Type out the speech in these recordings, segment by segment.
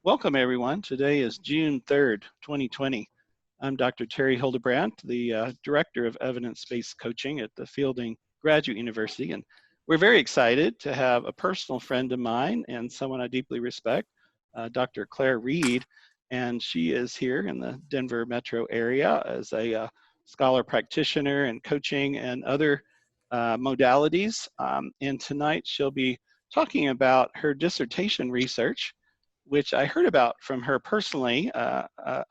Welcome, everyone. Today is June 3rd, 2020. I'm Dr. Terry Hildebrandt, the Director of Evidence-Based Coaching at the Fielding Graduate University, and we're very excited to have a personal friend of mine and someone I deeply respect, Dr. Claire Reed, and she is here in the Denver metro area as a scholar practitioner and coaching and other modalities. And tonight she'll be talking about her dissertation research, which I heard about from her personally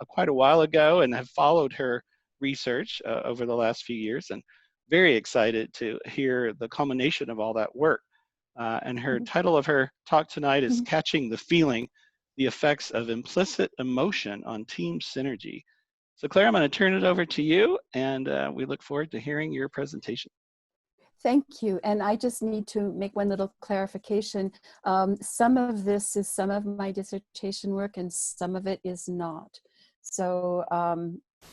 quite a while ago and have followed her research over the last few years, and very excited to hear the culmination of all that work. And her title of her talk tonight is Catching the Feeling, the Effects of Implicit Emotion on Team Synergy. So Claire, I'm going to turn it over to you, and we look forward to hearing your presentation. Thank you. And I just need to make one little clarification. Some of this is some of my dissertation work and some of it is not. So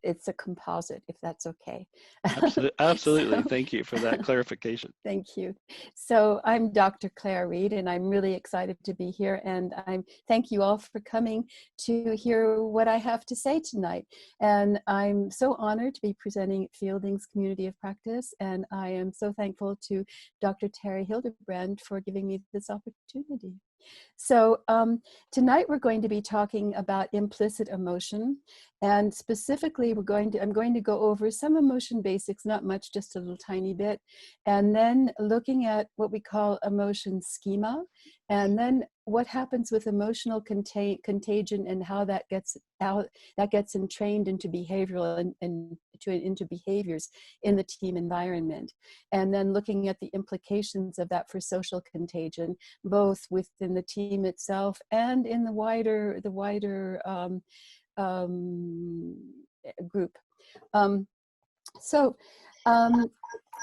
it's a composite, if that's okay. Absolutely. So, thank you for that clarification. Thank you. So I'm Dr. Claire Reed, and I'm really excited to be here. And thank you all for coming to hear what I have to say tonight. And I'm so honored to be presenting at Fielding's Community of Practice. And I am so thankful to Dr. Terry Hildebrandt for giving me this opportunity. So tonight we're going to be talking about implicit emotion, and specifically I'm going to go over some emotion basics, not much, just a little tiny bit, and then looking at what we call emotion schema, and then what happens with emotional contagion and how that gets entrained into behavioral and into behaviors in the team environment, and then looking at the implications of that for social contagion, both within the team itself and in the wider group.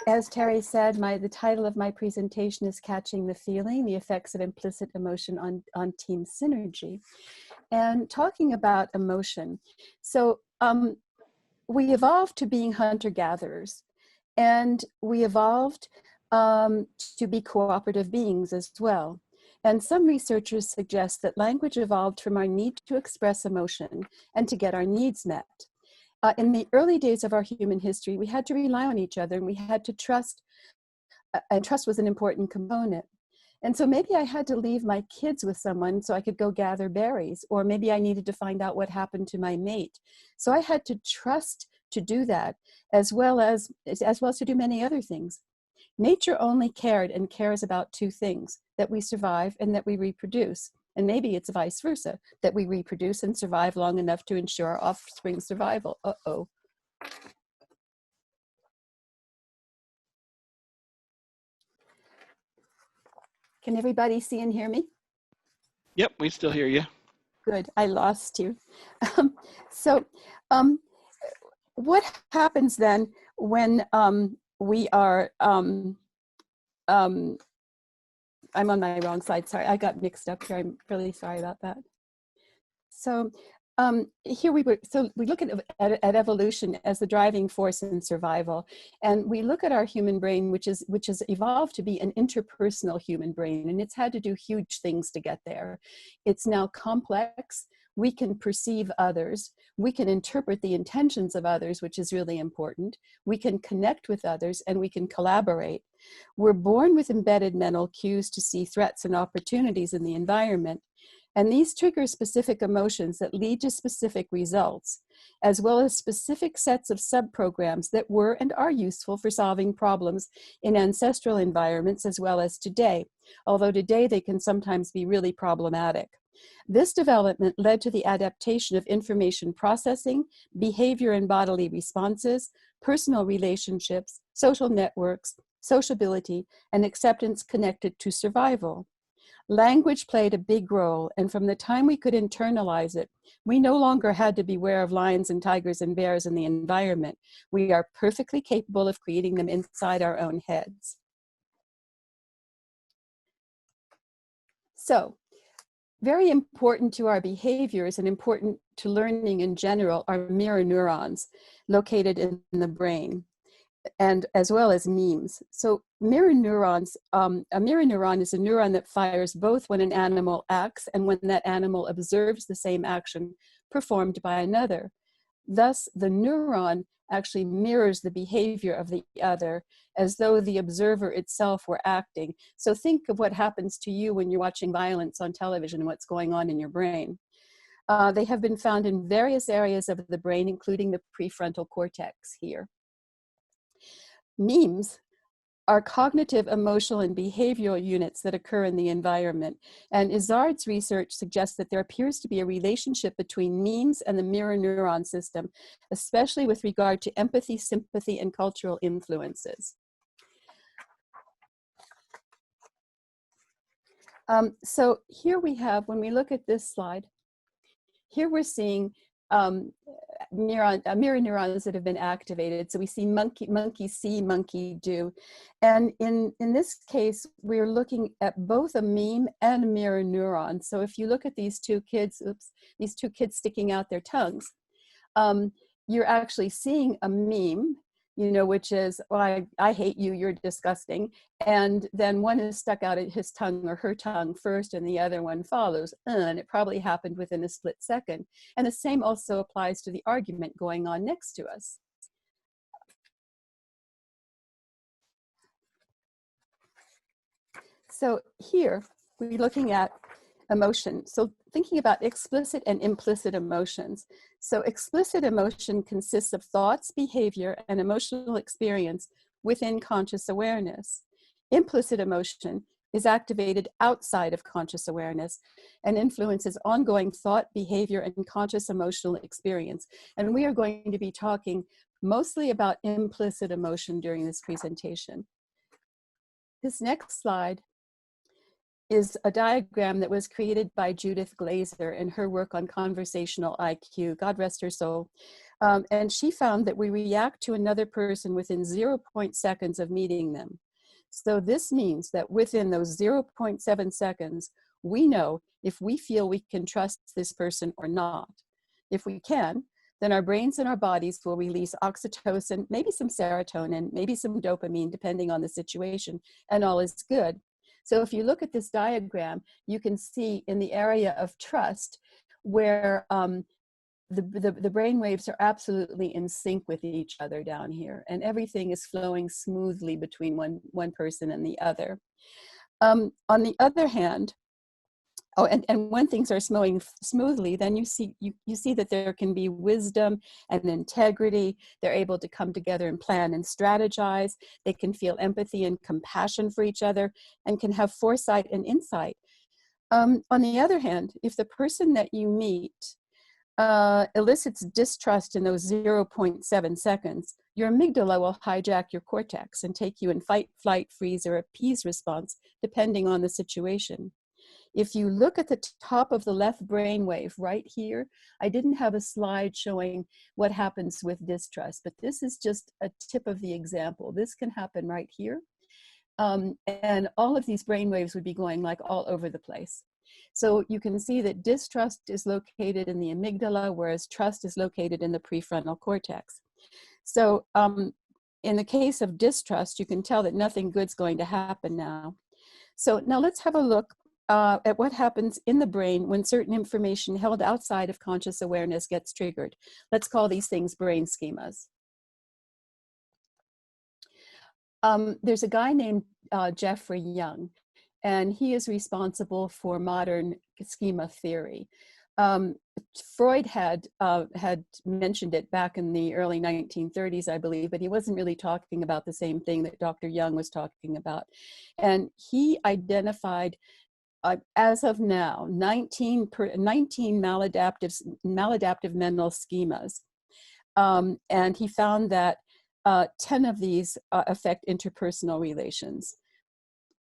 As Terry said, the title of my presentation is Catching the Feeling, the Effects of Implicit Emotion on Team Synergy. And talking about emotion, so we evolved to being hunter-gatherers, and we evolved to be cooperative beings as well. And some researchers suggest that language evolved from our need to express emotion and to get our needs met. In the early days of our human history, we had to rely on each other, and we had to trust, and trust was an important component. And so maybe I had to leave my kids with someone so I could go gather berries, or maybe I needed to find out what happened to my mate. So I had to trust to do that, as well as to do many other things. Nature only cared and cares about two things: that we survive and that we reproduce. And maybe it's vice versa, that we reproduce and survive long enough to ensure our offspring's survival. Uh-oh. Can everybody see and hear me? Yep, we still hear you. Good, I lost you. What happens then when we are, I'm on my wrong slide, sorry, I got mixed up here, I'm really sorry about that. So here we look at evolution as the driving force in survival, and we look at our human brain, which has evolved to be an interpersonal human brain, and it's had to do huge things to get there. It's now complex. We can perceive others. We can interpret the intentions of others, which is really important. We can connect with others, and we can collaborate. We're born with embedded mental cues to see threats and opportunities in the environment. And these trigger specific emotions that lead to specific results, as well as specific sets of subprograms that were and are useful for solving problems in ancestral environments as well as today, although today they can sometimes be really problematic. This development led to the adaptation of information processing, behavior and bodily responses, personal relationships, social networks, sociability, and acceptance connected to survival. Language played a big role, and from the time we could internalize it, we no longer had to beware of lions and tigers and bears in the environment. We are perfectly capable of creating them inside our own heads. So, very important to our behaviors and important to learning in general are mirror neurons located in the brain. and as well as memes. So mirror neurons, a mirror neuron is a neuron that fires both when an animal acts and when that animal observes the same action performed by another. Thus, the neuron actually mirrors the behavior of the other as though the observer itself were acting. So think of what happens to you when you're watching violence on television and what's going on in your brain. They have been found in various areas of the brain, including the prefrontal cortex here. Memes are cognitive, emotional, and behavioral units that occur in the environment. And Izzard's research suggests that there appears to be a relationship between memes and the mirror neuron system, especially with regard to empathy, sympathy, and cultural influences. So here we have, when we look at this slide, here we're seeing mirror neurons that have been activated. So we see monkey see, monkey do. And in this case, we're looking at both a meme and a mirror neuron. So if you look at these two kids, these two kids sticking out their tongues, you're actually seeing a meme, you know, which is, well, I hate you, you're disgusting. And then one is stuck out at his tongue or her tongue first and the other one follows. And it probably happened within a split second. And the same also applies to the argument going on next to us. So here we're looking at emotion. So thinking about explicit and implicit emotions. So explicit emotion consists of thoughts, behavior, and emotional experience within conscious awareness. Implicit emotion is activated outside of conscious awareness and influences ongoing thought, behavior, and conscious emotional experience. And we are going to be talking mostly about implicit emotion during this presentation. This next slide is a diagram that was created by Judith Glaser in her work on conversational IQ, God rest her soul. And she found that we react to another person within 0.7 seconds of meeting them. So this means that within those 0.7 seconds, we know if we feel we can trust this person or not. If we can, then our brains and our bodies will release oxytocin, maybe some serotonin, maybe some dopamine, depending on the situation, and all is good. So if you look at this diagram, you can see in the area of trust where the brain waves are absolutely in sync with each other down here, and everything is flowing smoothly between one person and the other. On the other hand, and when things are flowing smoothly, then you see that there can be wisdom and integrity. They're able to come together and plan and strategize. They can feel empathy and compassion for each other and can have foresight and insight. On the other hand, if the person that you meet elicits distrust in those 0.7 seconds, your amygdala will hijack your cortex and take you in fight, flight, freeze, or appease response, depending on the situation. If you look at the top of the left brainwave right here, I didn't have a slide showing what happens with distrust, but this is just a tip of the example. This can happen right here. And all of these brainwaves would be going like all over the place. So you can see that distrust is located in the amygdala, whereas trust is located in the prefrontal cortex. So in the case of distrust, you can tell that nothing good's going to happen now. So now let's have a look at what happens in the brain when certain information held outside of conscious awareness gets triggered. Let's call these things brain schemas. There's a guy named Jeffrey Young, and he is responsible for modern schema theory. Freud had mentioned it back in the early 1930s, I believe, but he wasn't really talking about the same thing that Dr. Young was talking about. And he identified, as of now, 19 maladaptive mental schemas. And he found that 10 of these affect interpersonal relations.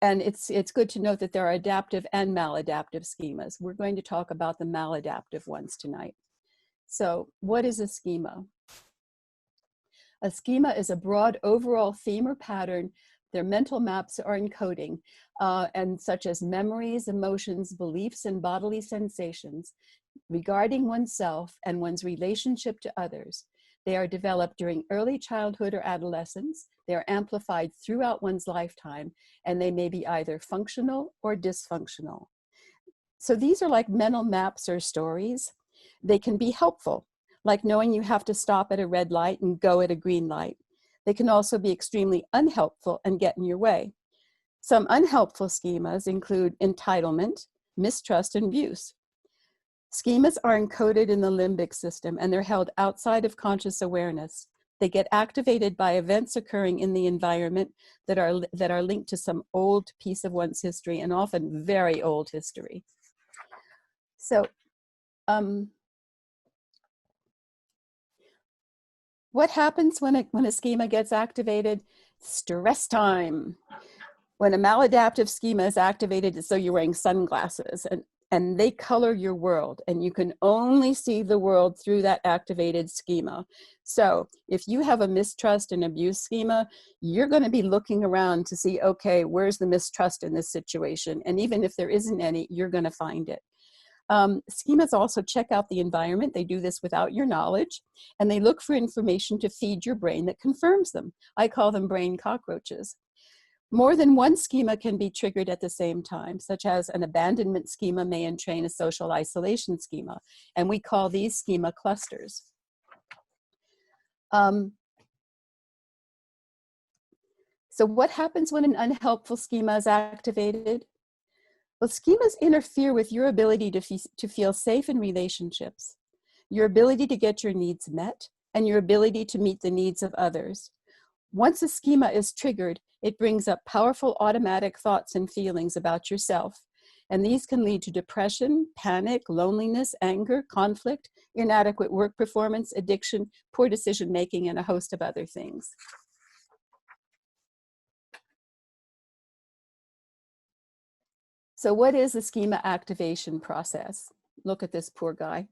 And it's good to note that there are adaptive and maladaptive schemas. We're going to talk about the maladaptive ones tonight. So what is a schema? A schema is a broad overall theme or pattern. Their mental maps are encoding, and such as memories, emotions, beliefs, and bodily sensations regarding oneself and one's relationship to others. They are developed during early childhood or adolescence. They are amplified throughout one's lifetime, and they may be either functional or dysfunctional. So these are like mental maps or stories. They can be helpful, like knowing you have to stop at a red light and go at a green light. They can also be extremely unhelpful and get in your way. Some unhelpful schemas include entitlement, mistrust, and abuse. Schemas are encoded in the limbic system, and they're held outside of conscious awareness. They get activated by events occurring in the environment that are linked to some old piece of one's history, and often very old history. So, what happens when a schema gets activated? Stress time. When a maladaptive schema is activated, it's so you're wearing sunglasses, and they color your world, and you can only see the world through that activated schema. So if you have a mistrust and abuse schema, you're going to be looking around to see, okay, where's the mistrust in this situation? And even if there isn't any, you're going to find it. Schemas also check out the environment. They do this without your knowledge, and they look for information to feed your brain that confirms them. I call them brain cockroaches. More than one schema can be triggered at the same time, such as an abandonment schema may entrain a social isolation schema, and we call these schema clusters. So what happens when an unhelpful schema is activated? Well, schemas interfere with your ability to feel safe in relationships, your ability to get your needs met, and your ability to meet the needs of others. Once a schema is triggered, it brings up powerful automatic thoughts and feelings about yourself, and these can lead to depression, panic, loneliness, anger, conflict, inadequate work performance, addiction, poor decision-making, and a host of other things. So what is the schema activation process? Look at this poor guy.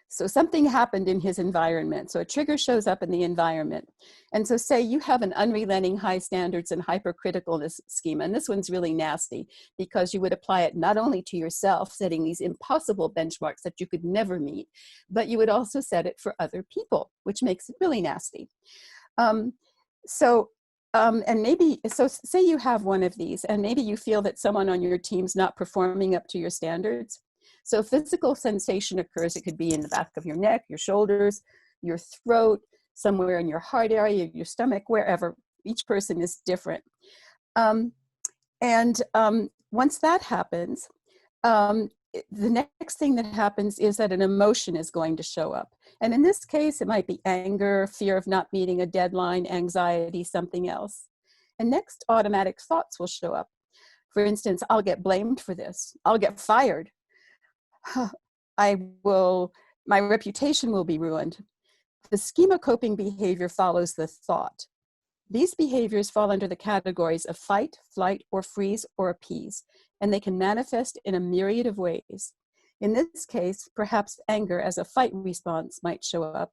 So something happened in his environment. So a trigger shows up in the environment. And so say you have an unrelenting high standards and hypercriticalness schema. And this one's really nasty because you would apply it not only to yourself, setting these impossible benchmarks that you could never meet, but you would also set it for other people, which makes it really nasty. And maybe, so say you have one of these, and maybe you feel that someone on your team's not performing up to your standards. So physical sensation occurs. It could be in the back of your neck, your shoulders, your throat, somewhere in your heart area, your stomach, wherever. Each person is different. Once that happens, the next thing that happens is that an emotion is going to show up. And in this case, it might be anger, fear of not meeting a deadline, anxiety, something else. And next, automatic thoughts will show up. For instance, I'll get blamed for this. I'll get fired. My reputation will be ruined. The schema coping behavior follows the thought. These behaviors fall under the categories of fight, flight, or freeze, or appease, and they can manifest in a myriad of ways. In this case, perhaps anger as a fight response might show up,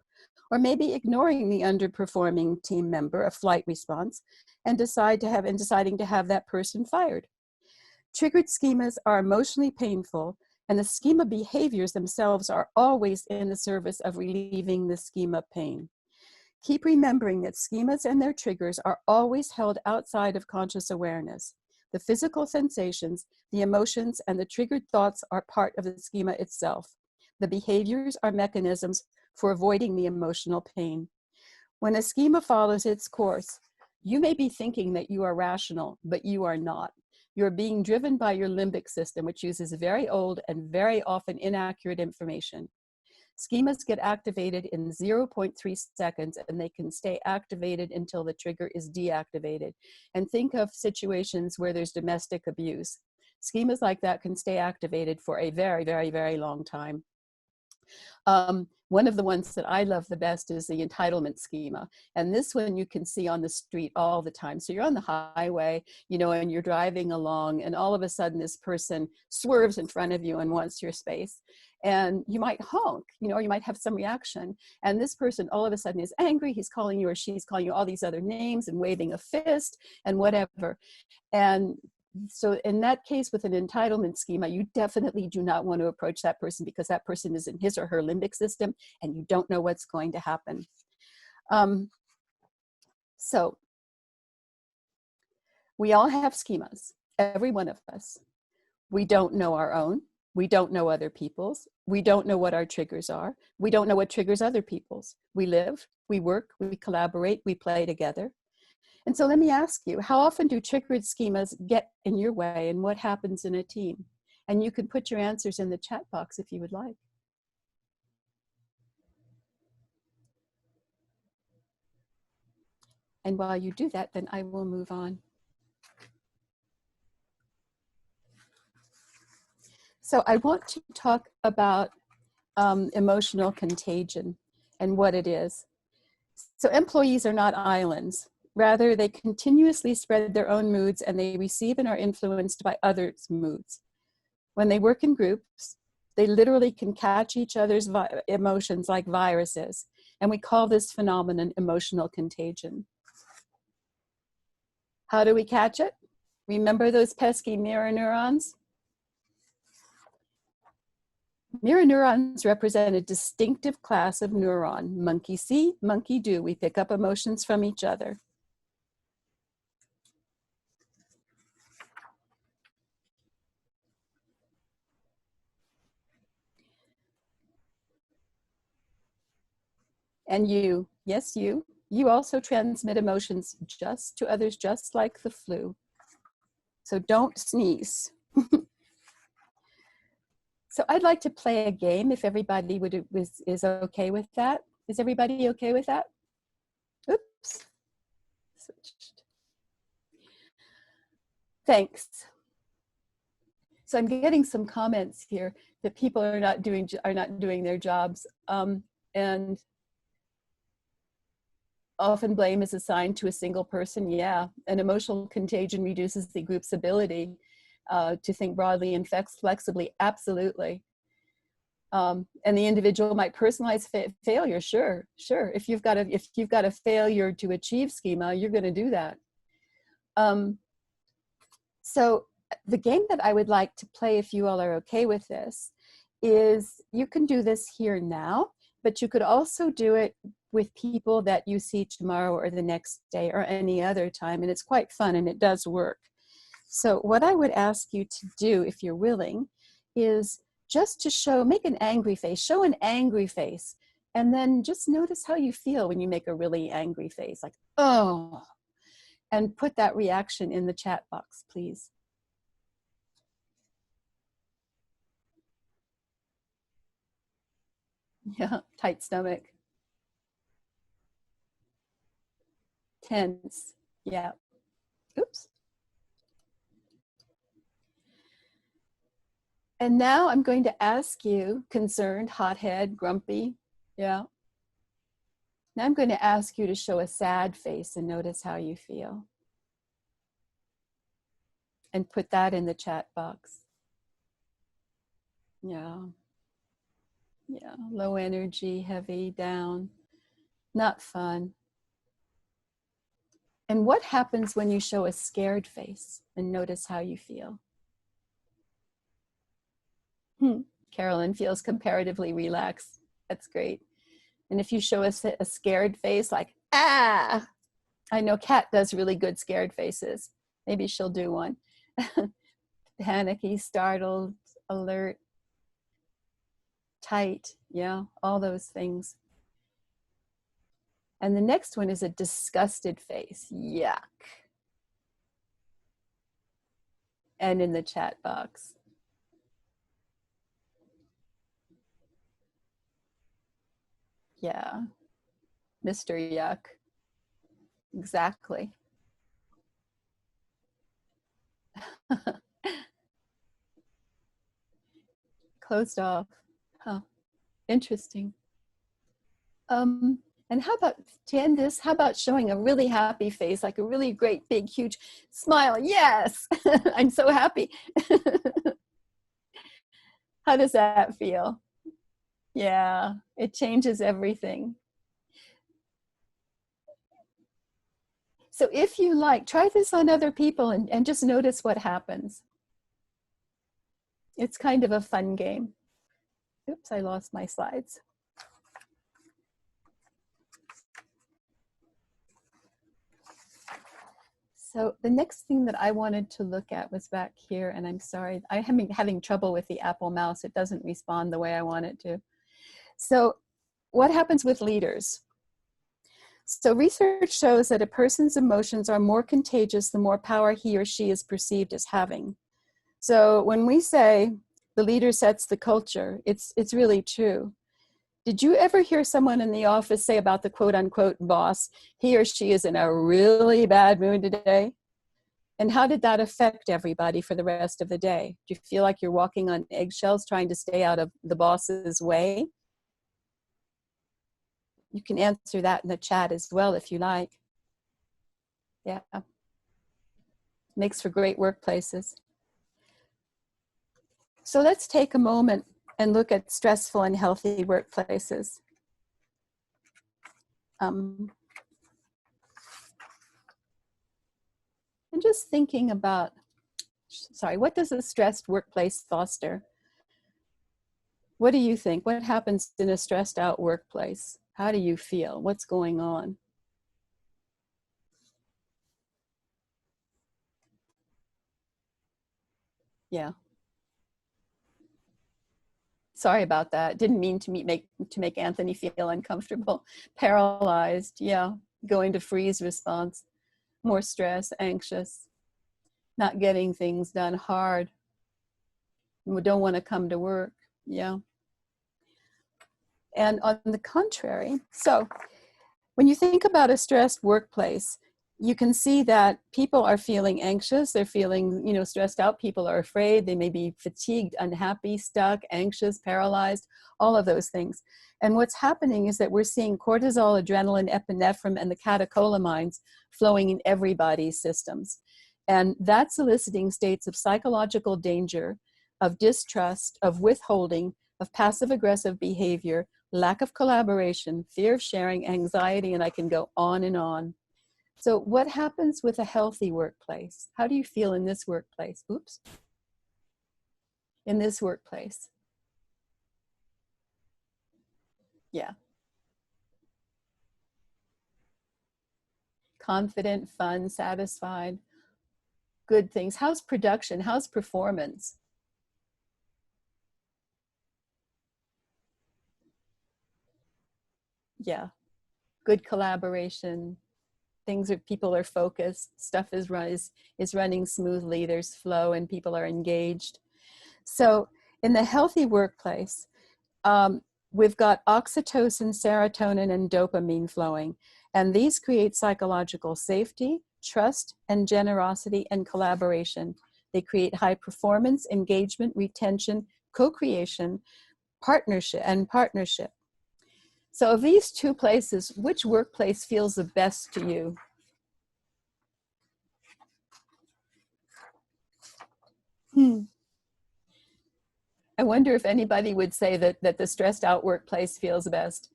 or maybe ignoring the underperforming team member, a flight response, and deciding to have that person fired. Triggered schemas are emotionally painful, and the schema behaviors themselves are always in the service of relieving the schema pain. Keep remembering that schemas and their triggers are always held outside of conscious awareness. The physical sensations, the emotions, and the triggered thoughts are part of the schema itself. The behaviors are mechanisms for avoiding the emotional pain. When a schema follows its course, you may be thinking that you are rational, but you are not. You're being driven by your limbic system, which uses very old and very often inaccurate information. Schemas get activated in 0.3 seconds, and they can stay activated until the trigger is deactivated. And think of situations where there's domestic abuse. Schemas like that can stay activated for a very, very, very long time. One of the ones that I love the best is the entitlement schema. And this one you can see on the street all the time. So you're on the highway, and you're driving along, and all of a sudden this person swerves in front of you and wants your space. And you might honk, or you might have some reaction. And this person all of a sudden is angry. He's calling you or she's calling you all these other names and waving a fist and whatever. And so in that case, with an entitlement schema, you definitely do not want to approach that person because that person is in his or her limbic system and you don't know what's going to happen. So we all have schemas, every one of us. We don't know our own. We don't know other people's. We don't know what our triggers are. We don't know what triggers other people's. We live, we work, we collaborate, we play together. And so let me ask you, how often do triggered schemas get in your way, and what happens in a team? And you can put your answers in the chat box if you would like. And while you do that, then I will move on. So I want to talk about emotional contagion and what it is. So employees are not islands. Rather, they continuously spread their own moods, and they receive and are influenced by others' moods. When they work in groups, they literally can catch each other's emotions like viruses. And we call this phenomenon emotional contagion. How do we catch it? Remember those pesky mirror neurons? Mirror neurons represent a distinctive class of neuron. Monkey see, monkey do. We pick up emotions from each other. And you, yes, you also transmit emotions just to others, just like the flu. So don't sneeze. So I'd like to play a game if everybody is okay with that. Is everybody okay with that? Oops. Switched. Thanks. So I'm getting some comments here that people are not doing their jobs, and often blame is assigned to a single person. Yeah, and emotional contagion reduces the group's ability to think broadly and flexibly. Absolutely. And the individual might personalize failure. Sure. If you've got a failure to achieve schema, you're going to do that. So the game that I would like to play, if you all are okay with this, is you can do this here now, but you could also do it with people that you see tomorrow or the next day or any other time, and it's quite fun and it does work. So what I would ask you to do, if you're willing, is just to make an angry face, show an angry face, and then just notice how you feel when you make a really angry face, like, oh, and put that reaction in the chat box, please. Yeah, tight stomach. Tense, yeah. Oops. And now I'm going to ask you, concerned, hothead, grumpy, yeah. Now I'm going to ask you to show a sad face and notice how you feel. And put that in the chat box. Yeah. Yeah, low energy, heavy, down, not fun. And what happens when you show a scared face and notice how you feel? Carolyn feels comparatively relaxed. That's great. And if you show us a scared face, like, ah, I know Kat does really good scared faces. Maybe she'll do one. Panicky, startled, alert, tight, yeah, all those things. And the next one is a disgusted face, yuck. And in the chat box. Yeah, Mr. Yuck, exactly. Closed off, huh, interesting. And how about, to end this, how about showing a really happy face, like a really great, big, huge smile? Yes, I'm so happy. How does that feel? Yeah, it changes everything. So if you like, try this on other people and just notice what happens. It's kind of a fun game. Oops, I lost my slides. So the next thing that I wanted to look at was back here, and I'm sorry, I'm having trouble with the Apple mouse. It doesn't respond the way I want it to. So what happens with leaders? So research shows that a person's emotions are more contagious the more power he or she is perceived as having. So when we say the leader sets the culture, it's really true. Did you ever hear someone in the office say about the quote unquote boss, he or she is in a really bad mood today? And how did that affect everybody for the rest of the day? Do you feel like you're walking on eggshells trying to stay out of the boss's way? You can answer that in the chat as well if you like. Yeah. Makes for great workplaces. So let's take a moment and look at stressful and healthy workplaces. And just thinking about, sorry, what does a stressed workplace foster? What do you think? What happens in a stressed out workplace? How do you feel? What's going on? Yeah. Sorry about that. Didn't mean to make Anthony feel uncomfortable. Paralyzed, yeah. Going to freeze response. More stress, anxious. Not getting things done, hard. We don't want to come to work, yeah. And on the contrary, so when you think about a stressed workplace, you can see that people are feeling anxious, they're feeling, stressed out, people are afraid, they may be fatigued, unhappy, stuck, anxious, paralyzed, all of those things. And what's happening is that we're seeing cortisol, adrenaline, epinephrine, and the catecholamines flowing in everybody's systems. And that's eliciting states of psychological danger, of distrust, of withholding, of passive-aggressive behavior, lack of collaboration, fear of sharing, anxiety, and I can go on and on. So what happens with a healthy workplace? How do you feel in this workplace? Oops. In this workplace. Yeah. Confident, fun, satisfied, good things. How's production? How's performance? Yeah. Good collaboration. People are focused, stuff is running smoothly, there's flow, and people are engaged. So in the healthy workplace, we've got oxytocin, serotonin, and dopamine flowing, and these create psychological safety, trust, and generosity, and collaboration. They create high performance, engagement, retention, co-creation, partnership. So of these two places, which workplace feels the best to you? I wonder if anybody would say that the stressed out workplace feels best.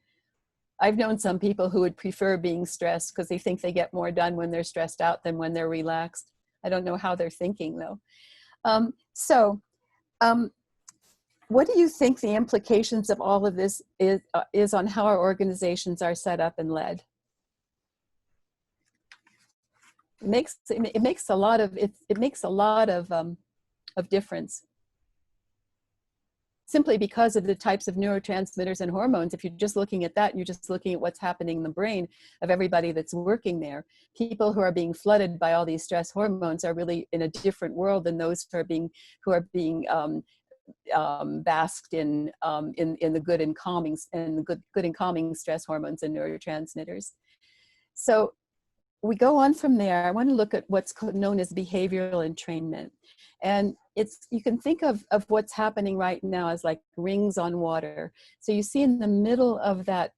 I've known some people who would prefer being stressed because they think they get more done when they're stressed out than when they're relaxed. I don't know how they're thinking though. What do you think the implications of all of this is on how our organizations are set up and led? It makes a lot of difference. Simply because of the types of neurotransmitters and hormones. If you're just looking at that, and you're just looking at what's happening in the brain of everybody that's working there. People who are being flooded by all these stress hormones are really in a different world than those who are being basked in the good and calming stress hormones and neurotransmitters. So we go on from there. I want to look at what's known as behavioral entrainment. And you can think of what's happening right now as like rings on water. So you see in the middle of that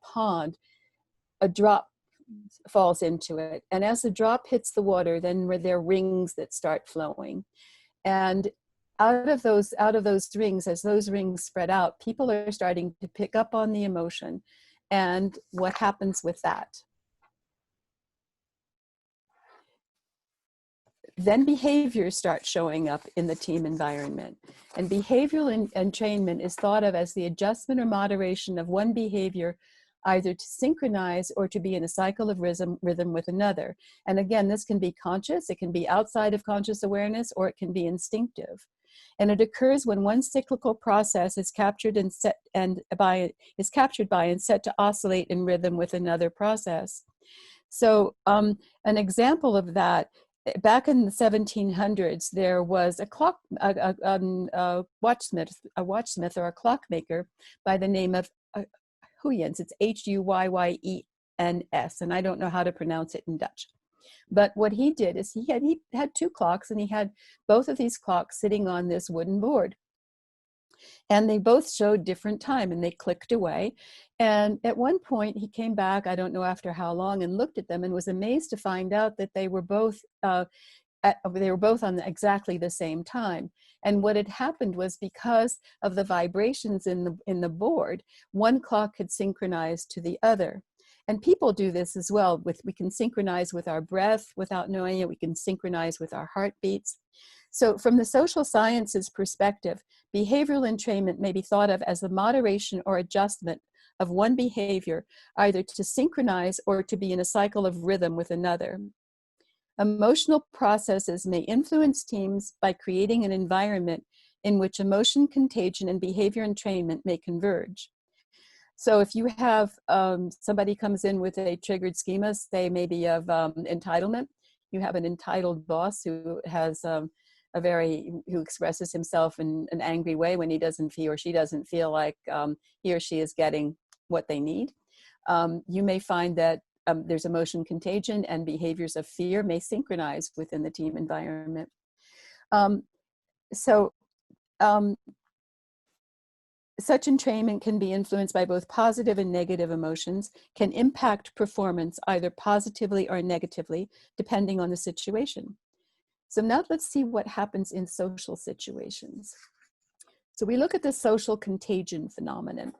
pond, a drop falls into it. And as the drop hits the water, then there are rings that start flowing. And out of those rings, as those rings spread out, people are starting to pick up on the emotion. And what happens with that? Then behaviors start showing up in the team environment. And behavioral entrainment is thought of as the adjustment or moderation of one behavior either to synchronize or to be in a cycle of rhythm with another. And again, this can be conscious, it can be outside of conscious awareness, or it can be instinctive. And it occurs when one cyclical process is captured and set is captured by and set to oscillate in rhythm with another process. So an example of that, back in the 1700s, there was a watchsmith or a clockmaker by the name of Huygens. It's Huyyens, and I don't know how to pronounce it in Dutch. But what he did is he had two clocks, and he had both of these clocks sitting on this wooden board. And they both showed different time, and they clicked away. And at one point he came back, I don't know after how long, and looked at them and was amazed to find out that they were both on exactly the same time. And what had happened was, because of the vibrations in the board, one clock had synchronized to the other. And people do this as well. We can synchronize with our breath without knowing it. We can synchronize with our heartbeats. So from the social sciences perspective, behavioral entrainment may be thought of as the moderation or adjustment of one behavior, either to synchronize or to be in a cycle of rhythm with another. Emotional processes may influence teams by creating an environment in which emotion contagion and behavior entrainment may converge. So if you have somebody comes in with a triggered schema, say maybe of entitlement, you have an entitled boss who has who expresses himself in an angry way when he or she doesn't feel like he or she is getting what they need. You may find that there's emotion contagion, and behaviors of fear may synchronize within the team environment. Such entrainment can be influenced by both positive and negative emotions, can impact performance either positively or negatively, depending on the situation. So now let's see what happens in social situations. So we look at the social contagion phenomenon.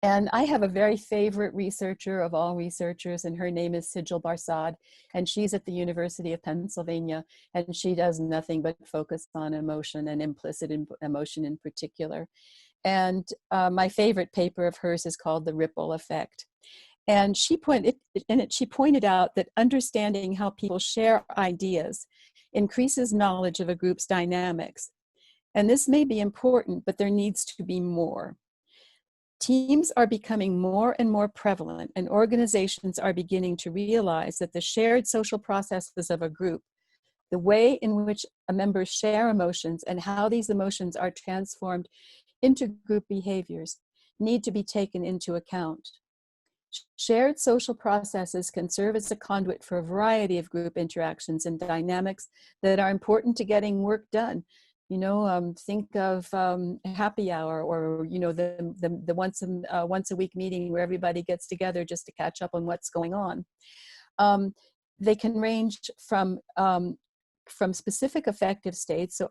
And I have a very favorite researcher of all researchers, and her name is Sijil Barsad, and she's at the University of Pennsylvania, and she does nothing but focus on emotion, and implicit emotion in particular. And my favorite paper of hers is called The Ripple Effect. And she pointed out that understanding how people share ideas increases knowledge of a group's dynamics. And this may be important, but there needs to be more. Teams are becoming more and more prevalent, and organizations are beginning to realize that the shared social processes of a group, the way in which members share emotions and how these emotions are transformed into group behaviors, need to be taken into account. Shared social processes can serve as a conduit for a variety of group interactions and dynamics that are important to getting work done. Think of happy hour, or the once a week meeting where everybody gets together just to catch up on what's going on. They can range from specific affective states, so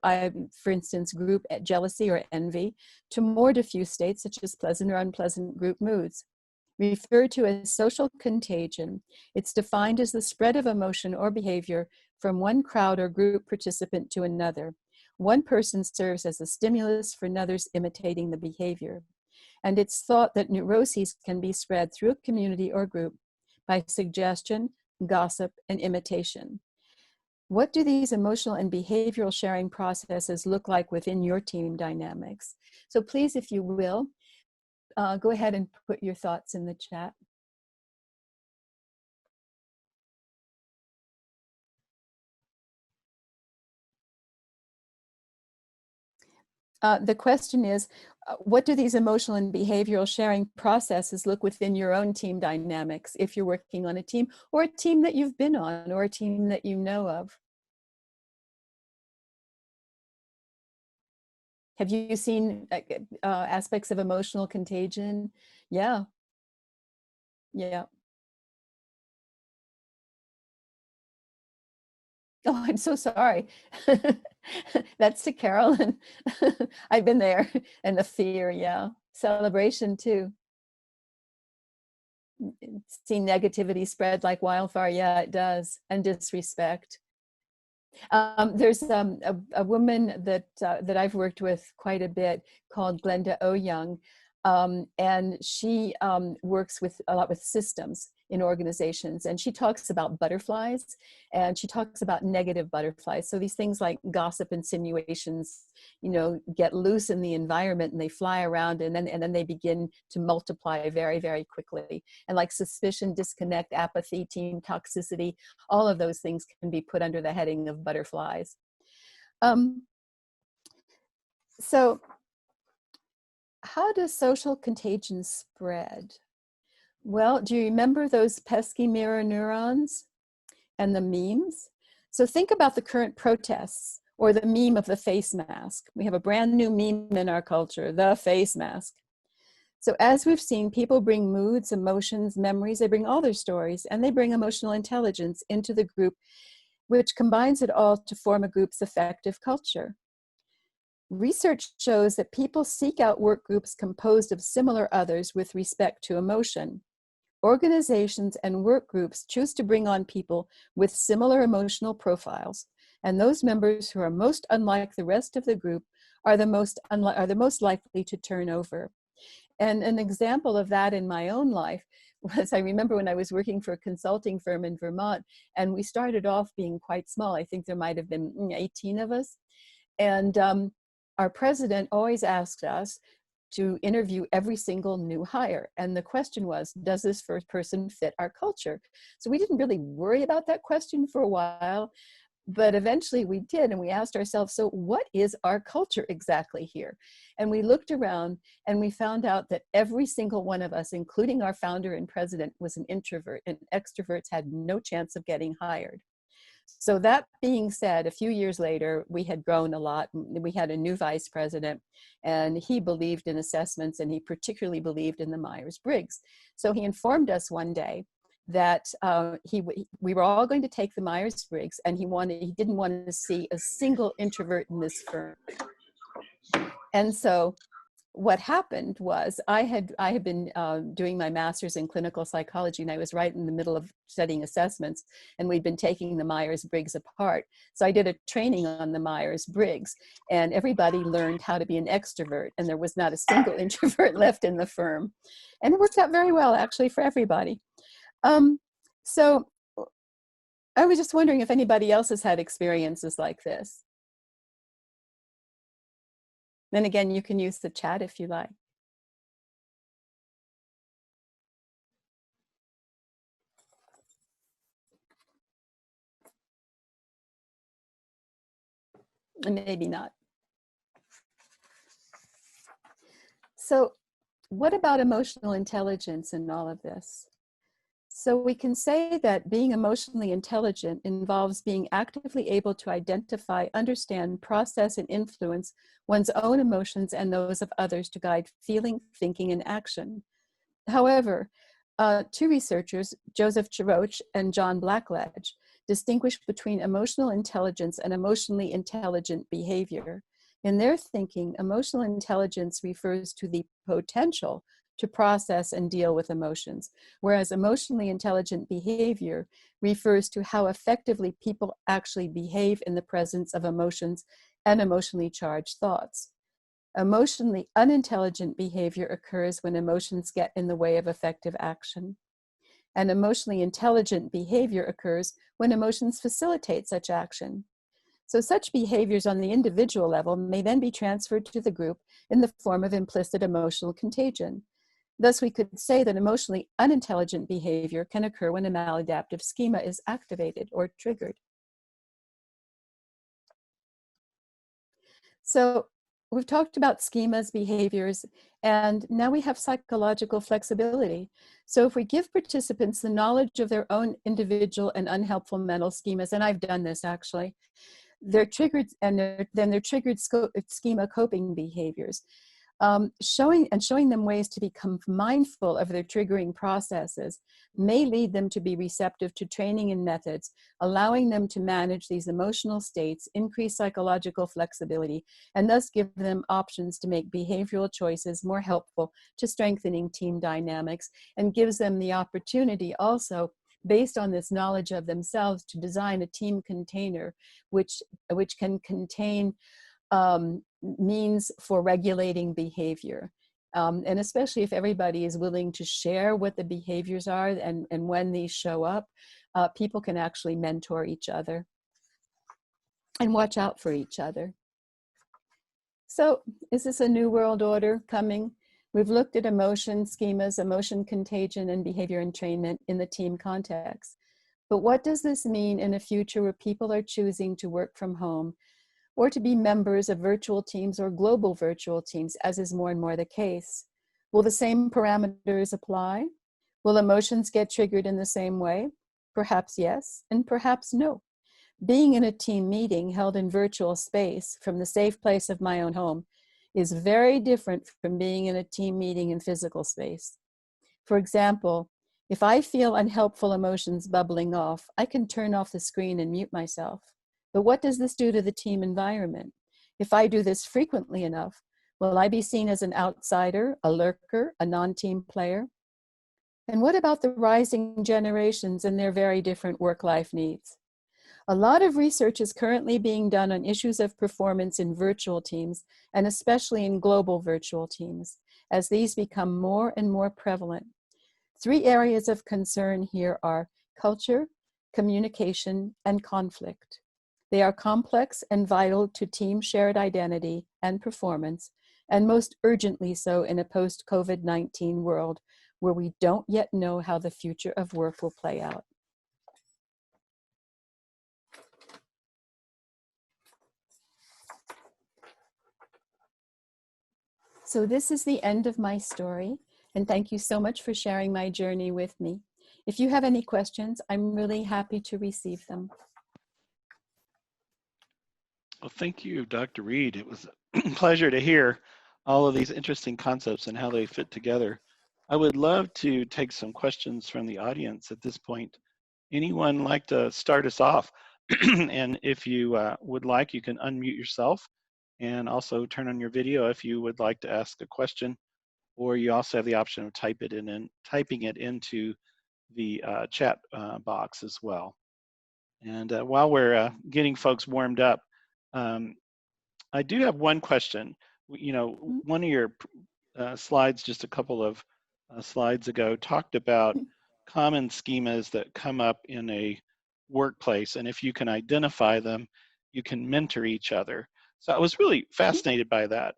for instance, group jealousy or envy, to more diffuse states such as pleasant or unpleasant group moods. Referred to as social contagion, it's defined as the spread of emotion or behavior from one crowd or group participant to another. One person serves as a stimulus for another's imitating the behavior. And it's thought that neuroses can be spread through a community or group by suggestion, gossip, and imitation. What do these emotional and behavioral sharing processes look like within your team dynamics? So please, if you will, go ahead and put your thoughts in the chat. The question is, what do these emotional and behavioral sharing processes look within your own team dynamics, if you're working on a team, or a team that you've been on, or a team that you know of? Have you seen aspects of emotional contagion? Yeah. Yeah. Oh, I'm so sorry. That's to Carolyn. I've been there. And the fear, yeah. Celebration too. See negativity spread like wildfire. Yeah, it does. And disrespect. There's a woman that I've worked with quite a bit called Glenda O. Young. And she works with a lot with systems in organizations, and she talks about butterflies, and she talks about negative butterflies. So these things like gossip, insinuations, you know, get loose in the environment and they fly around, and then they begin to multiply very, very quickly. And like suspicion, disconnect, apathy, team toxicity, all of those things can be put under the heading of butterflies. So how does social contagion spread? Well, do you remember those pesky mirror neurons and the memes? So think about the current protests or the meme of the face mask. We have a brand new meme in our culture, the face mask. So as we've seen, people bring moods, emotions, memories, they bring all their stories, and they bring emotional intelligence into the group, which combines it all to form a group's affective culture. Research shows that people seek out work groups composed of similar others with respect to emotion. Organizations and work groups choose to bring on people with similar emotional profiles, and those members who are most unlike the rest of the group are the most likely to turn over. And an example of that in my own life was, I remember when I was working for a consulting firm in Vermont, and we started off being quite small. I think there might have been 18 of us. And our president always asked us to interview every single new hire. And the question was, does this first person fit our culture? So we didn't really worry about that question for a while, but eventually we did. And we asked ourselves, so what is our culture exactly here? And we looked around and we found out that every single one of us, including our founder and president, was an introvert, and extroverts had no chance of getting hired. So that being said, a few years later, we had grown a lot. We had a new vice president, and he believed in assessments, and he particularly believed in the Myers-Briggs. So he informed us one day that we were all going to take the Myers-Briggs, and he didn't want to see a single introvert in this firm. And so what happened was I had been doing my master's in clinical psychology, and I was right in the middle of studying assessments, and we'd been taking the Myers-Briggs apart. So I did a training on the Myers-Briggs, and everybody learned how to be an extrovert, and there was not a single introvert left in the firm. And it worked out very well, actually, for everybody. So I was just wondering if anybody else has had experiences like this. Then again, you can use the chat if you like. And maybe not. So what about emotional intelligence in all of this? So we can say that being emotionally intelligent involves being actively able to identify, understand, process, and influence one's own emotions and those of others to guide feeling, thinking, and action. However, two researchers, Joseph Chiroch and John Blackledge, distinguish between emotional intelligence and emotionally intelligent behavior. In their thinking, emotional intelligence refers to the potential to process and deal with emotions, whereas emotionally intelligent behavior refers to how effectively people actually behave in the presence of emotions and emotionally charged thoughts. Emotionally unintelligent behavior occurs when emotions get in the way of effective action. And emotionally intelligent behavior occurs when emotions facilitate such action. So such behaviors on the individual level may then be transferred to the group in the form of implicit emotional contagion. Thus, we could say that emotionally unintelligent behavior can occur when a maladaptive schema is activated or triggered. So we've talked about schemas, behaviors, and now we have psychological flexibility. So if we give participants the knowledge of their own individual and unhelpful mental schemas, and I've done this actually, they're triggered, and then they're triggered schema coping behaviors. Showing them ways to become mindful of their triggering processes may lead them to be receptive to training and methods, allowing them to manage these emotional states, increase psychological flexibility, and thus give them options to make behavioral choices more helpful to strengthening team dynamics, and gives them the opportunity also, based on this knowledge of themselves, to design a team container which can contain means for regulating behavior. And especially if everybody is willing to share what the behaviors are and when these show up, people can actually mentor each other and watch out for each other. So is this a new world order coming? We've looked at emotion schemas, emotion contagion, and behavior entrainment in the team context. But what does this mean in a future where people are choosing to work from home or to be members of virtual teams or global virtual teams, as is more and more the case? Will the same parameters apply? Will emotions get triggered in the same way? Perhaps yes, and perhaps no. Being in a team meeting held in virtual space from the safe place of my own home is very different from being in a team meeting in physical space. For example, if I feel unhelpful emotions bubbling off, I can turn off the screen and mute myself. But what does this do to the team environment? If I do this frequently enough, will I be seen as an outsider, a lurker, a non-team player? And what about the rising generations and their very different work-life needs? A lot of research is currently being done on issues of performance in virtual teams, and especially in global virtual teams, as these become more and more prevalent. 3 areas of concern here are culture, communication, and conflict. They are complex and vital to team shared identity and performance, and most urgently so in a post-COVID-19 world where we don't yet know how the future of work will play out. So this is the end of my story, and thank you so much for sharing my journey with me. If you have any questions, I'm really happy to receive them. Well, thank you, Dr. Reed. It was a pleasure to hear all of these interesting concepts and how they fit together. I would love to take some questions from the audience at this point. Anyone like to start us off? And if you would like, you can unmute yourself and also turn on your video if you would like to ask a question, or you also have the option of typing it into the chat box as well. And while we're getting folks warmed up, I do have one question. You know, one of your slides just a couple of slides ago talked about common schemas that come up in a workplace, and if you can identify them, you can mentor each other. So I was really fascinated by that.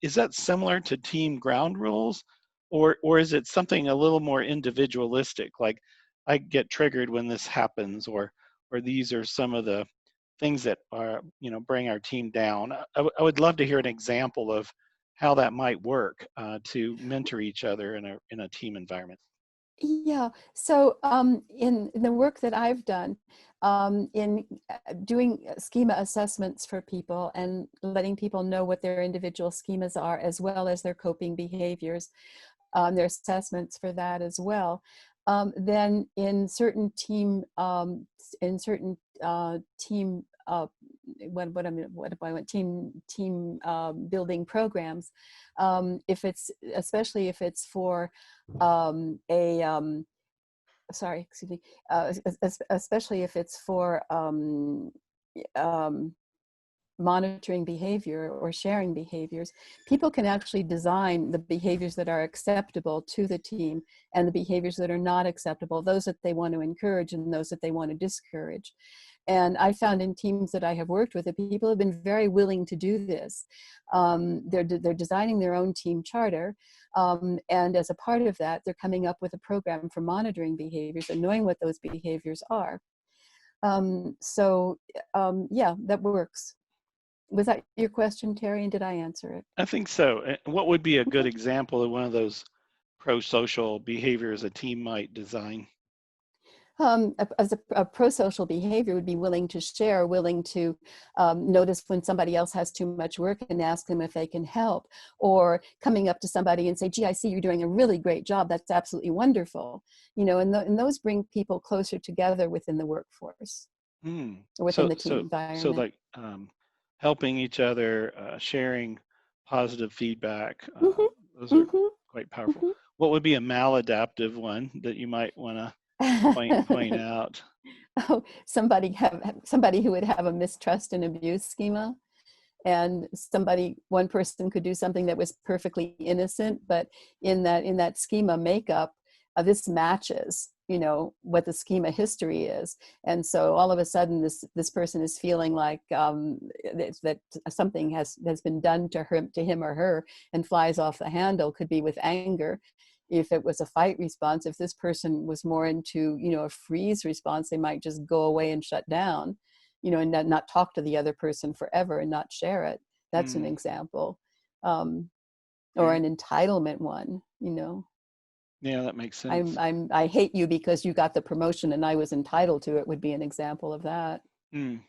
Is that similar to team ground rules, or is it something a little more individualistic, like I get triggered when this happens, or these are some of the things that are, you know, bring our team down? I would love to hear an example of how that might work to mentor each other in a team environment. Yeah, so in the work that I've done, in doing schema assessments for people and letting people know what their individual schemas are, as well as their coping behaviors, their assessments for that as well. Then in certain team, team team building programs, if it's, especially if it's for especially if it's for monitoring behavior or sharing behaviors, people can actually design the behaviors that are acceptable to the team and the behaviors that are not acceptable, those that they want to encourage and those that they want to discourage. And I found in teams that I have worked with that people have been very willing to do this. They're designing their own team charter. And as a part of that, they're coming up with a program for monitoring behaviors and knowing what those behaviors are. Yeah, that works. Was that your question, Terry, and did I answer it? I think so. What would be a good example of one of those pro-social behaviors a team might design? As a pro-social behavior would be willing to share, willing to notice when somebody else has too much work and ask them if they can help, or coming up to somebody and say, gee, I see you're doing a really great job. That's absolutely wonderful. You know, and those bring people closer together within the workforce, or within the team environment. So like helping each other, sharing positive feedback, those are quite powerful. What would be a maladaptive one that you might want to point out? Oh, somebody who would have a mistrust and abuse schema. and one person could do something that was perfectly innocent, but in that schema makeup, this matches, what the schema history is. And so all of a sudden this person is feeling like that something has been done to him or her, and flies off the handle. Could be with anger. If it was a fight response, if this person was more into, a freeze response, they might just go away and shut down, and not talk to the other person forever and not share it. That's an example. Or an entitlement one, Yeah, that makes sense. I hate you because you got the promotion and I was entitled to it, would be an example of that. And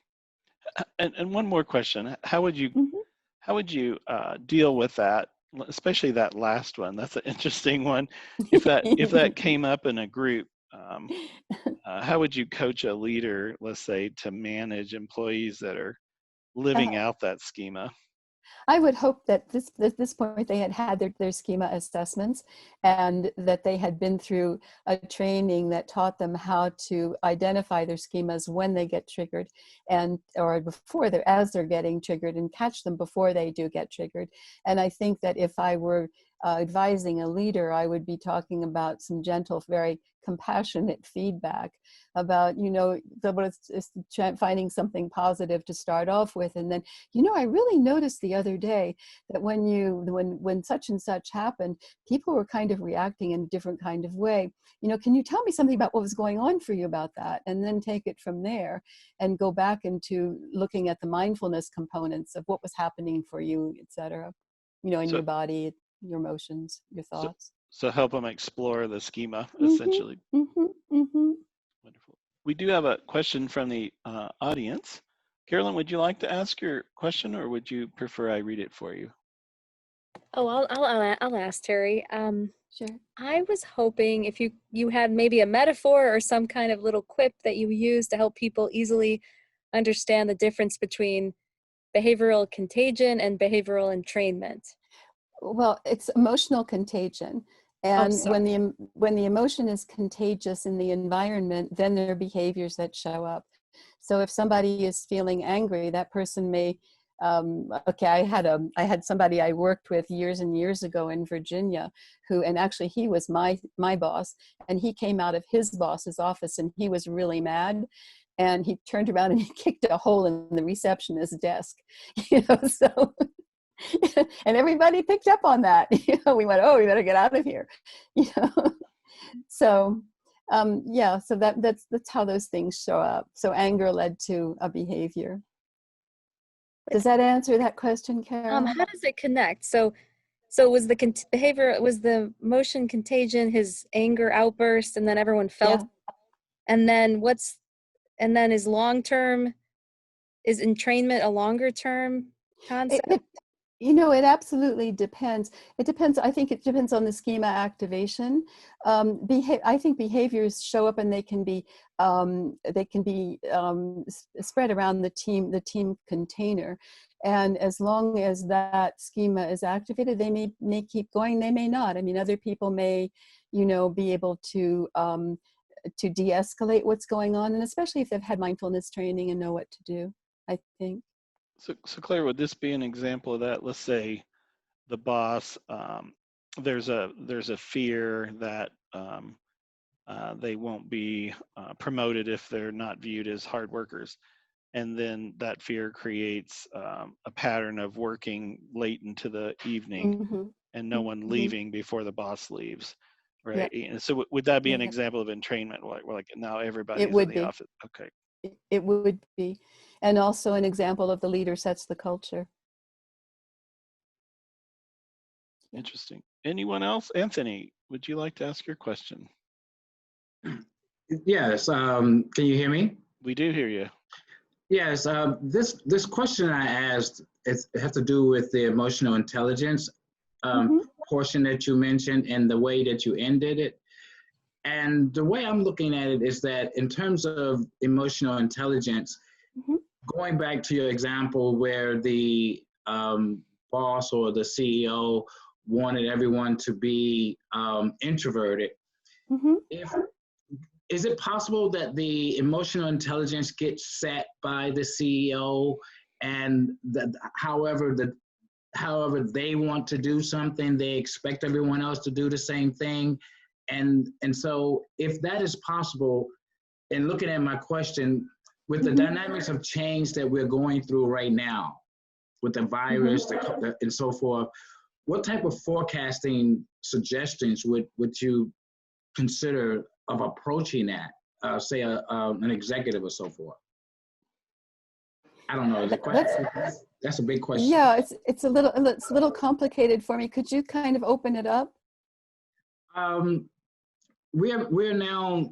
one more question: how would you deal with that, especially that last one? That's an interesting one. If that came up in a group, how would you coach a leader, let's say, to manage employees that are living out that schema? I would hope that at this point they had their schema assessments, and that they had been through a training that taught them how to identify their schemas when they get triggered, or as they're getting triggered, and catch them before they do get triggered. And I think that if I were advising a leader, I would be talking about some gentle, very compassionate feedback about, finding something positive to start off with. And then, I really noticed the other day that when such and such happened, people were kind of reacting in a different kind of way. Can you tell me something about what was going on for you about that? And then take it from there and go back into looking at the mindfulness components of what was happening for you, et cetera, in your body, your emotions, your thoughts. So help them explore the schema, essentially. Wonderful. We do have a question from the audience. Carolyn, would you like to ask your question, or would you prefer I read it for you? Oh, I'll ask, Terry. Sure. I was hoping if you had maybe a metaphor or some kind of little quip that you use to help people easily understand the difference between behavioral contagion and behavioral entrainment. Well, it's emotional contagion. And when the emotion is contagious in the environment, then there are behaviors that show up. So if somebody is feeling angry, that person may, I had somebody I worked with years and years ago in Virginia and actually he was my boss, and he came out of his boss's office and he was really mad. And he turned around and he kicked a hole in the receptionist's desk, so. And everybody picked up on that. We went, oh, we better get out of here. So so that's how those things show up. So anger led to a behavior. Does that answer that question, Carol? How does it connect? So was the emotion contagion, his anger outburst, and then everyone felt, and then is is entrainment a longer term concept? It absolutely depends. I think it depends on the schema activation. I think behaviors show up and they can be spread around the team container. And as long as that schema is activated, they may keep going, they may not. I mean, other people may, be able to de-escalate what's going on, and especially if they've had mindfulness training and know what to do, I think. So Claire, would this be an example of that? Let's say the boss, there's a fear that they won't be promoted if they're not viewed as hard workers, and then that fear creates a pattern of working late into the evening and no one leaving before the boss leaves, right? Yep. And so would that be an example of entrainment, where like now everybody's in the office? Okay. It would be. And also an example of the leader sets the culture. Interesting. Anyone else? Anthony, would you like to ask your question? Yes. Can you hear me? We do hear you. Yes. This question I asked, it has to do with the emotional intelligence portion that you mentioned and the way that you ended it. And the way I'm looking at it is that in terms of emotional intelligence, going back to your example where the boss or the CEO wanted everyone to be introverted, is it possible that the emotional intelligence gets set by the CEO and however they want to do something, they expect everyone else to do the same thing. And so if that is possible, and looking at my question, with the dynamics of change that we're going through right now, with the virus and so forth, what type of forecasting suggestions would you consider of approaching that, say an executive or so forth? I don't know. That's a big question. Yeah, it's a little complicated for me. Could you kind of open it up? We're now.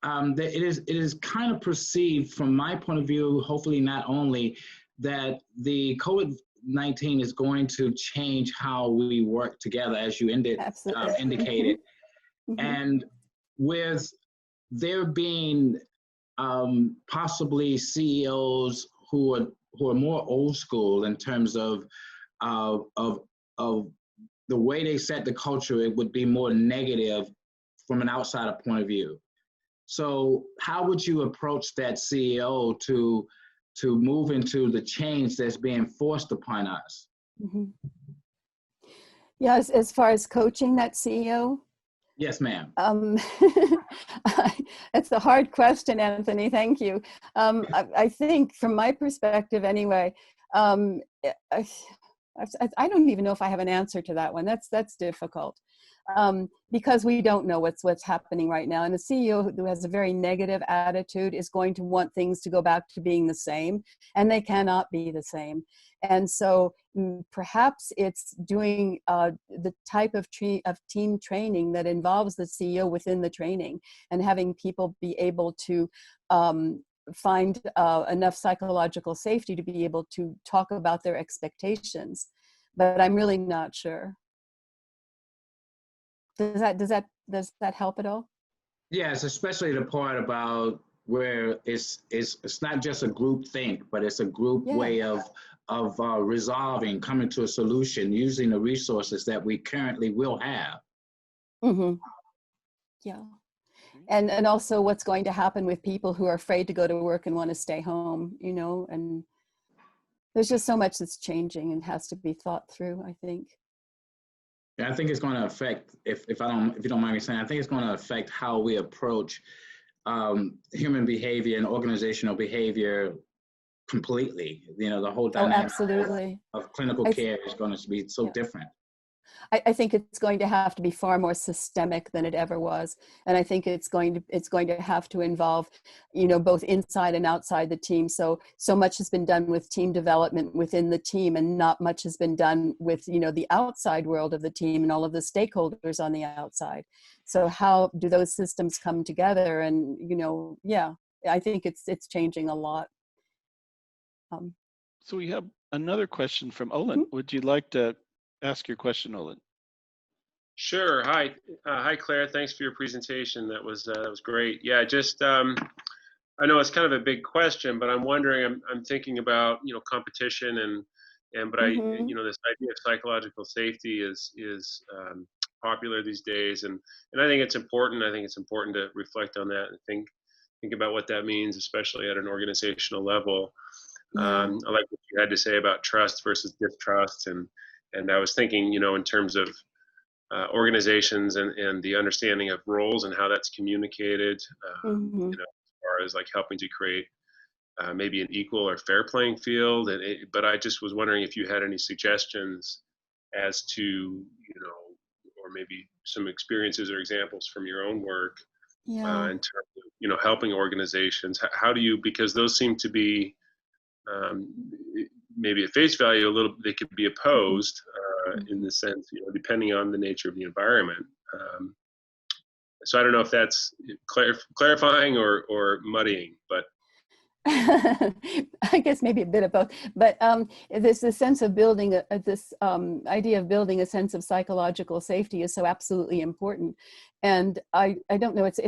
It is kind of perceived from my point of view, hopefully not only, that the COVID-19 is going to change how we work together, as you indicated. And with there being possibly CEOs who are more old school in terms of the way they set the culture, it would be more negative from an outsider point of view. So how would you approach that CEO to move into the change that's being forced upon us? Yeah, as far as coaching that CEO? Yes, ma'am. It's a hard question, Anthony. Thank you. I think from my perspective anyway, I don't even know if I have an answer to that one. That's difficult. Because we don't know what's happening right now. And the CEO who has a very negative attitude is going to want things to go back to being the same, and they cannot be the same. And so perhaps it's doing the type of team training that involves the CEO within the training, and having people be able to find enough psychological safety to be able to talk about their expectations. But I'm really not sure. Does that help at all? Yes, especially the part about where it's not just a group think, but it's a group way of resolving, coming to a solution, using the resources that we currently will have. Yeah, and also what's going to happen with people who are afraid to go to work and want to stay home, and there's just so much that's changing and has to be thought through, I think. Yeah, I think it's going to affect, if you don't mind me saying, I think it's going to affect how we approach human behavior and organizational behavior completely. The whole dynamic of clinical care is going to be so different. I think it's going to have to be far more systemic than it ever was, and I think it's going to have to involve, both inside and outside the team. So much has been done with team development within the team, and not much has been done with the outside world of the team and all of the stakeholders on the outside. So how do those systems come together? And I think it's changing a lot. So we have another question from Olin. Would you like to ask your question, Olin? Sure. Hi, Claire. Thanks for your presentation. That was great. Yeah, just I know it's kind of a big question, but I'm wondering. I'm thinking about competition but this idea of psychological safety is popular these days, and I think it's important. I think it's important to reflect on that and think about what that means, especially at an organizational level. I like what you had to say about trust versus distrust, and I was thinking, in terms of organizations and the understanding of roles and how that's communicated, as far as like helping to create maybe an equal or fair playing field. But I just was wondering if you had any suggestions as to, or maybe some experiences or examples from your own work in terms of, helping organizations. How do you, because those seem to be maybe at face value they could be opposed in the sense, depending on the nature of the environment. So I don't know if that's clarifying or muddying, but I guess maybe a bit of both, but this sense of building this idea of building a sense of psychological safety is so absolutely important. And I don't know, it's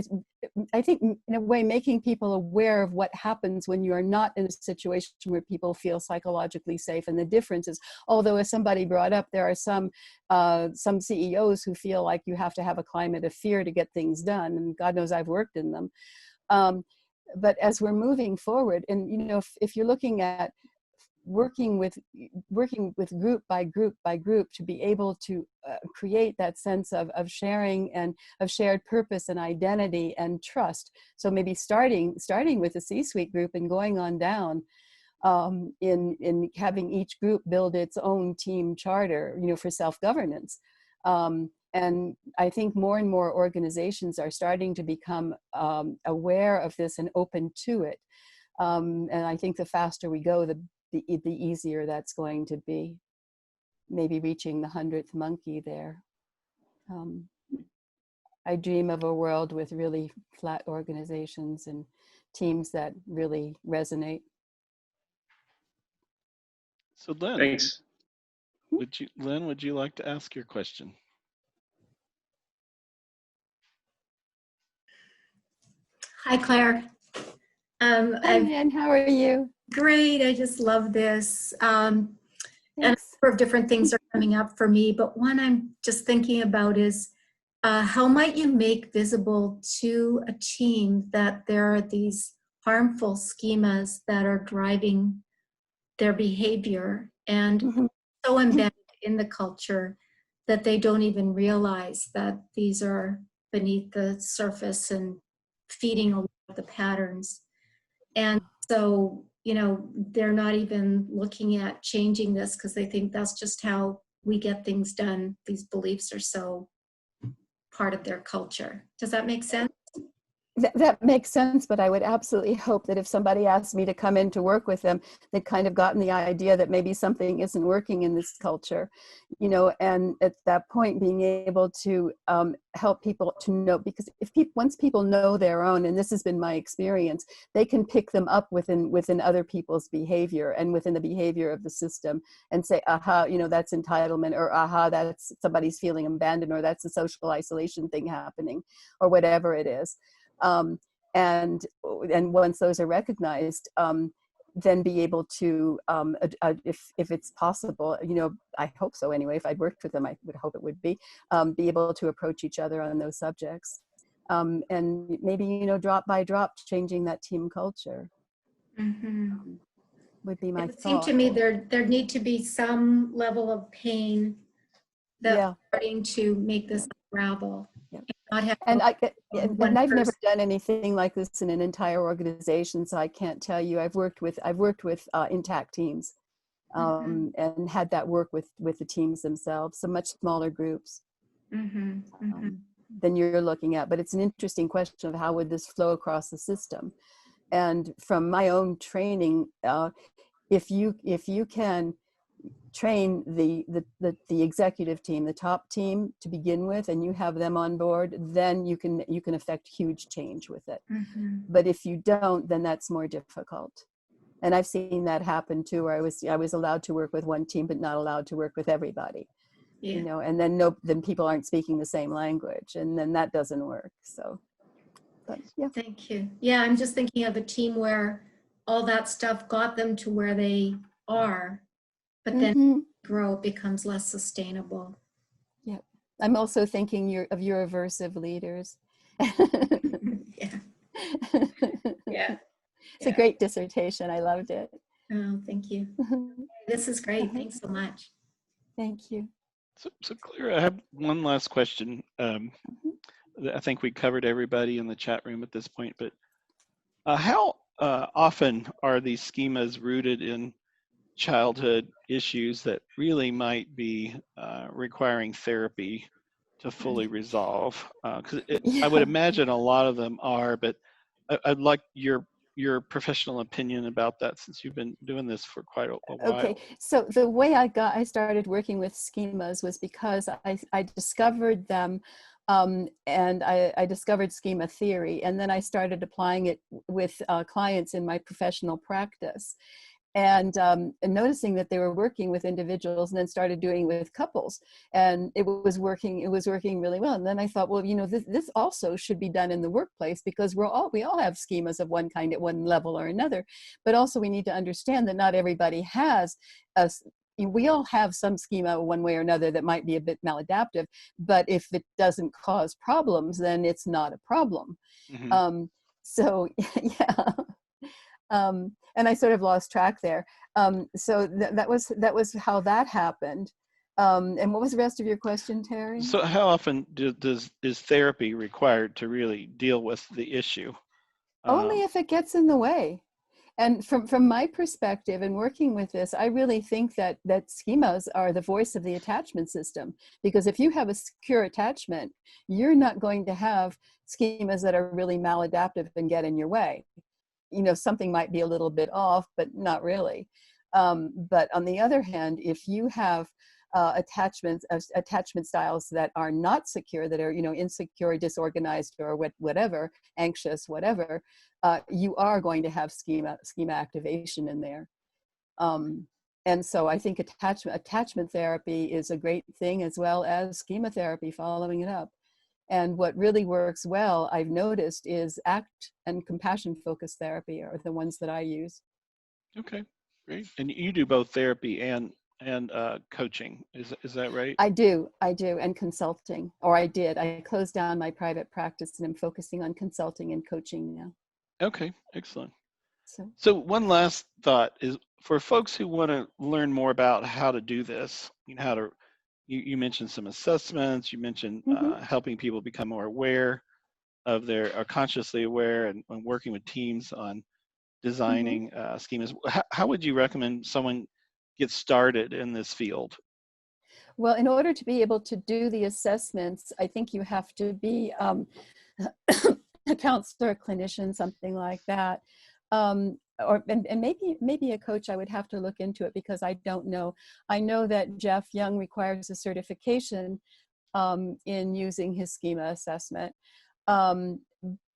I think in a way making people aware of what happens when you are not in a situation where people feel psychologically safe. And the difference is, although as somebody brought up, there are some CEOs who feel like you have to have a climate of fear to get things done, and God knows I've worked in them. But as we're moving forward, and if you're looking at working with group by group by group to be able to create that sense of sharing and of shared purpose and identity and trust. So maybe starting with the C-suite group and going on down, in having each group build its own team charter, for self-governance. And I think more and more organizations are starting to become aware of this and open to it. And I think the faster we go, the easier that's going to be. Maybe reaching the 100th monkey there. I dream of a world with really flat organizations and teams that really resonate. So Lynn, Thanks. Would you like to ask your question? Hi, Claire. Hi, Lynn, how are you? Great. I just love this. And a number of different things are coming up for me, but one I'm just thinking about is how might you make visible to a team that there are these harmful schemas that are driving their behavior and so embedded in the culture that they don't even realize that these are beneath the surface and feeding a lot of the patterns. And so, they're not even looking at changing this because they think that's just how we get things done. These beliefs are so part of their culture. Does that make sense? That makes sense, but I would absolutely hope that if somebody asked me to come in to work with them, they'd kind of gotten the idea that maybe something isn't working in this culture, and at that point being able to help people to know, because once people know their own, and this has been my experience, they can pick them up within other people's behavior and within the behavior of the system and say, aha, that's entitlement, or aha, that's somebody's feeling abandoned, or that's a social isolation thing happening, or whatever it is. And once those are recognized, then be able to, if it's possible, I hope so anyway, if I'd worked with them, I would hope it would be able to approach each other on those subjects. And maybe, drop by drop, changing that team culture would be my thought. It seemed to me there need to be some level of pain that's starting to make this unravel. And I've never done anything like this in an entire organization, so I can't tell you. I've worked with intact teams, and had that work with the teams themselves, so much smaller groups than you're looking at. But it's an interesting question of how would this flow across the system. And from my own training, if you can train the executive team, the top team to begin with, and you have them on board, then you can affect huge change with it. But if you don't, then that's more difficult. And I've seen that happen too, where I was allowed to work with one team but not allowed to work with everybody. And then people aren't speaking the same language, and then that doesn't work. So but yeah. Thank you. Yeah, I'm just thinking of a team where all that stuff got them to where they are, but then grow, it becomes less sustainable. Yeah. I'm also thinking of your aversive leaders. Yeah. It's a great dissertation. I loved it. Oh, thank you. This is great. Thanks so much. Thank you. So Claire, I have one last question. I think we covered everybody in the chat room at this point, but how often are these schemas rooted in childhood issues that really might be requiring therapy to fully resolve? Because I would imagine a lot of them are, but I'd like your professional opinion about that, since you've been doing this for quite a while. Okay, so the way I started working with schemas was because I discovered them, and I discovered schema theory, and then I started applying it with clients in my professional practice. And noticing that they were working with individuals, and then started doing it with couples, and it was working really well. And then I thought, well, this also should be done in the workplace, because we all have schemas of one kind at one level or another, but also we need to understand that not everybody has we all have some schema one way or another that might be a bit maladaptive, but if it doesn't cause problems, then it's not a problem. So yeah. And I sort of lost track there. So that was how that happened. And what was the rest of your question, Terry? So how often is therapy required to really deal with the issue? Only if it gets in the way. And from my perspective in working with this, I really think that schemas are the voice of the attachment system. Because if you have a secure attachment, you're not going to have schemas that are really maladaptive and get in your way. You know, something might be a little bit off, but not really. But on the other hand, if you have attachment styles that are not secure, that are, you know, insecure, disorganized, or whatever, anxious, whatever, you are going to have schema activation in there. And so I think attachment therapy is a great thing, as well as schema therapy, following it up. And what really works well, I've noticed, is ACT and compassion focused therapy are the ones that I use. Okay, great. And you do both therapy and coaching, is that right? I do, and consulting, or I did. I closed down my private practice and I'm focusing on consulting and coaching now. Okay, excellent. So one last thought is for folks who want to learn more about how to do this, you know, you mentioned some assessments, you mentioned helping people become more aware of or consciously aware and working with teams on designing schemas. How would you recommend someone get started in this field? Well, in order to be able to do the assessments, I think you have to be a counselor, a clinician, something like that. And maybe a coach. I would have to look into it because I don't know. I know that Jeff Young requires a certification in using his schema assessment.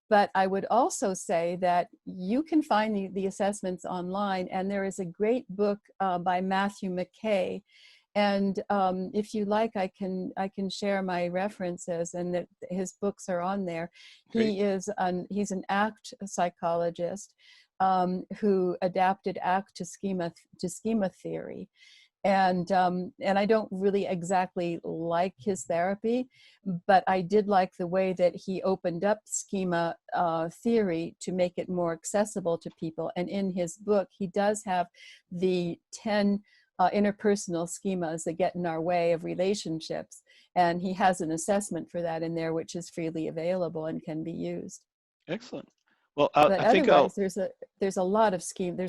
But I would also say that you can find the assessments online, and there is a great book by Matthew McKay. And if you like, I can share my references, and that his books are on there. Great. He's an ACT psychologist who adapted ACT to schema theory. And I don't really exactly like his therapy, but I did like the way that he opened up schema theory to make it more accessible to people. And in his book, he does have the 10 interpersonal schemas that get in our way of relationships. And he has an assessment for that in there, which is freely available and can be used. Excellent. Well, But I think otherwise, there's a lot of schema. There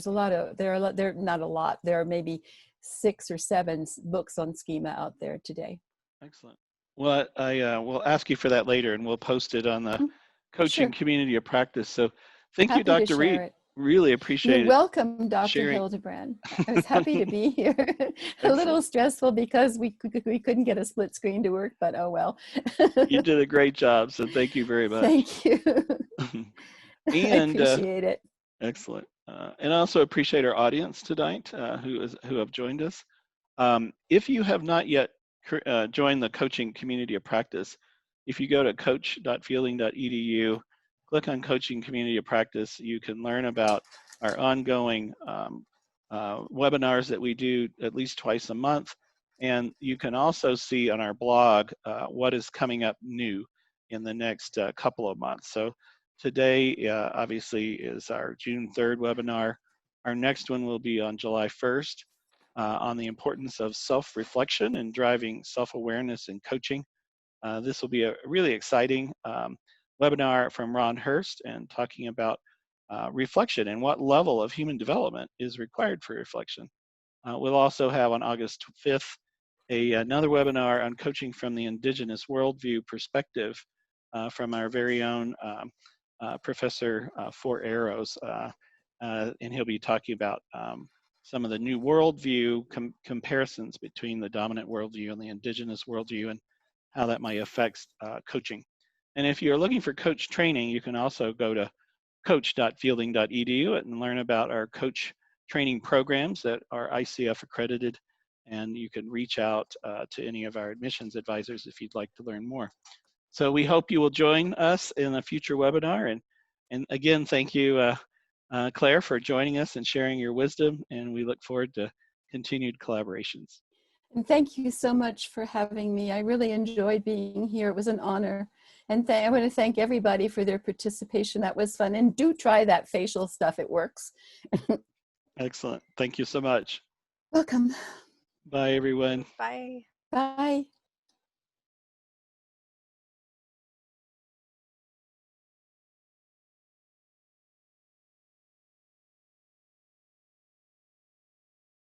not a lot. There are maybe 6 or 7 books on schema out there today. Excellent. Well, I will ask you for that later, and we'll post it on the coaching community of practice. So thank you, Dr. Reed. Really appreciate it. You're welcome, Dr. sharing. Hildebrand. I was happy to be here. A little stressful because we couldn't get a split screen to work, but oh well. You did a great job, so thank you very much. Thank you. And I appreciate it. Excellent. And I also appreciate our audience tonight who have joined us. If you have not yet joined the coaching community of practice, if you go to coach.fielding.edu, click on Coaching Community of Practice, you can learn about our ongoing webinars that we do at least twice a month. And you can also see on our blog what is coming up new in the next couple of months. So today, obviously, is our June 3rd webinar. Our next one will be on July 1st on the importance of self-reflection and driving self-awareness in coaching. This will be a really exciting webinar from Ron Hurst and talking about reflection and what level of human development is required for reflection. We'll also have on August 5th another webinar on coaching from the indigenous worldview perspective from our very own Professor Four Arrows, and he'll be talking about some of the new worldview comparisons between the dominant worldview and the indigenous worldview and how that might affect coaching. And if you're looking for coach training, you can also go to coach.fielding.edu and learn about our coach training programs that are ICF accredited, and you can reach out to any of our admissions advisors if you'd like to learn more. So we hope you will join us in a future webinar. And again, thank you, Claire, for joining us and sharing your wisdom, and we look forward to continued collaborations. And thank you so much for having me. I really enjoyed being here. It was an honor. And I want to thank everybody for their participation. That was fun. And do try that facial stuff. It works. Excellent. Thank you so much. Welcome. Bye, everyone. Bye. Bye.